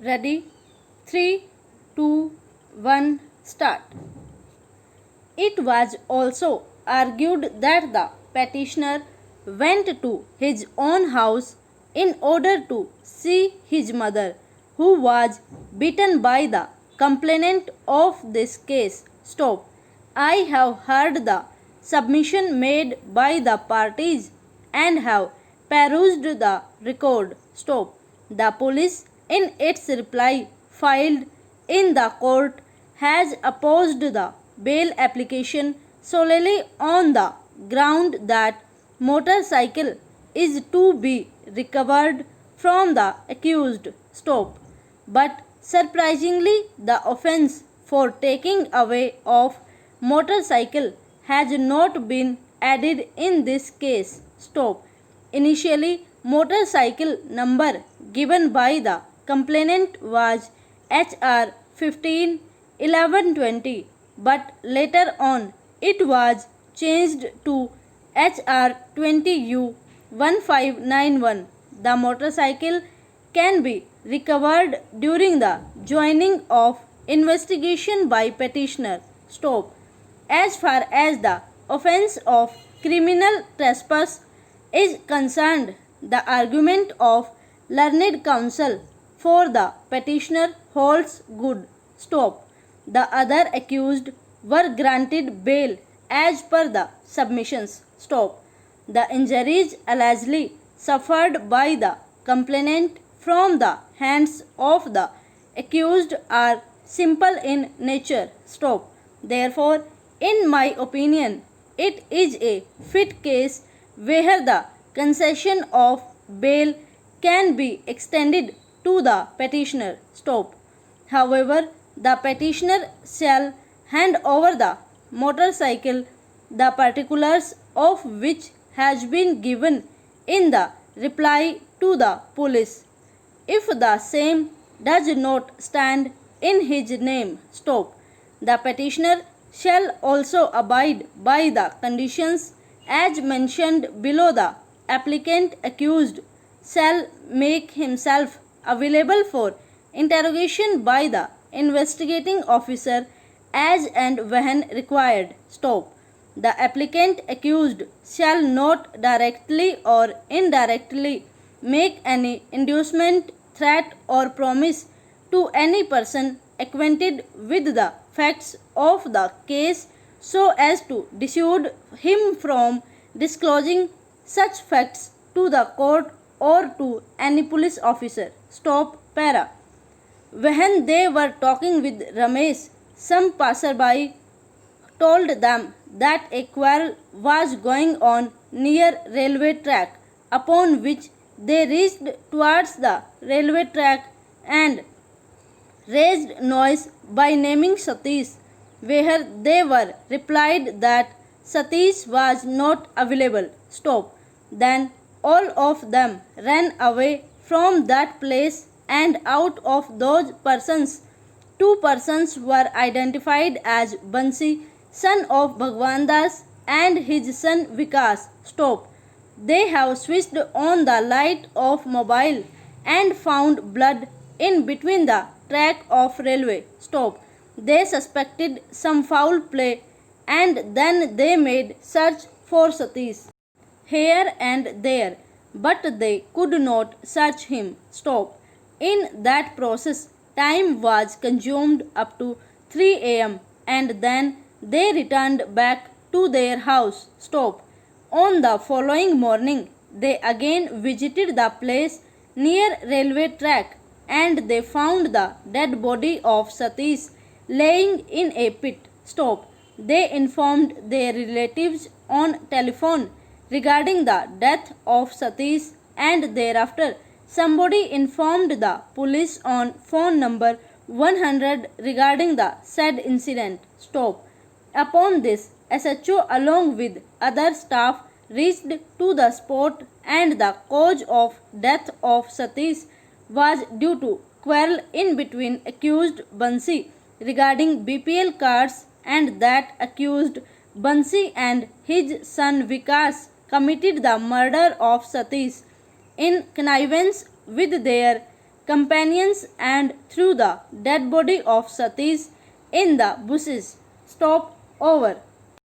Ready? 3, 2, 1, start. It was also argued that the petitioner went to his own house in order to see his mother, who was beaten by the complainant of this case. Stop. I have heard the submission made by the parties and have perused the record. Stop. The police, in its reply filed in the court, has opposed the bail application solely on the ground that motorcycle is to be recovered from the accused. Stop. But surprisingly, the offence for taking away of motorcycle has not been added in this case. Stop. Initially, motorcycle number given by the complainant was HR 15 1120, but later on it was changed to HR 20U 1591. The motorcycle can be recovered during the joining of investigation by petitioner. Stop. As far as the offence of criminal trespass is concerned, the argument of learned counsel for the petitioner holds good. Stop. The other accused were granted bail as per the submissions. Stop. The injuries allegedly suffered by the complainant from the hands of the accused are simple in nature. Stop. Therefore, in my opinion, it is a fit case where the concession of bail can be extended to the petitioner. Stop. However, the petitioner shall hand over the motorcycle, the particulars of which has been given in the reply to the police. If the same does not stand in his name. Stop. The petitioner shall also abide by the conditions as mentioned below. The applicant accused shall make himself available for interrogation by the investigating officer as and when required. Stop. The applicant accused shall not directly or indirectly make any inducement, threat or promise to any person acquainted with the facts of the case so as to dissuade him from disclosing such facts to the court or to any police officer. Stop. Para. When they were talking with Ramesh, some passerby told them that a quarrel was going on near railway track, upon which they reached towards the railway track and raised noise by naming Satish, where they were replied that Satish was not available. Stop. Then all of them ran away from that place, and out of those persons, 2 persons were identified as Bansi, son of Bhagwan Das, and his son Vikas. Stop. They have switched on the light of mobile and found blood in between the track of railway. Stop. They suspected some foul play and then they made search for Satish here and there, but they could not search him. Stop. In that process, time was consumed up to 3 am and then they returned back to their house. Stop. On the following morning, they again visited the place near railway track and they found the dead body of Satish laying in a pit. Stop. They informed their relatives on telephone regarding the death of Satish, and thereafter somebody informed the police on phone number 100 regarding the said incident. Stop. Upon this, SHO along with other staff reached to the spot, and the cause of death of Satish was due to quarrel in between accused Bansi regarding BPL cards, and that accused Bansi and his son Vikas committed the murder of Satish in connivance with their companions and threw the dead body of Satish in the bushes. Stop over.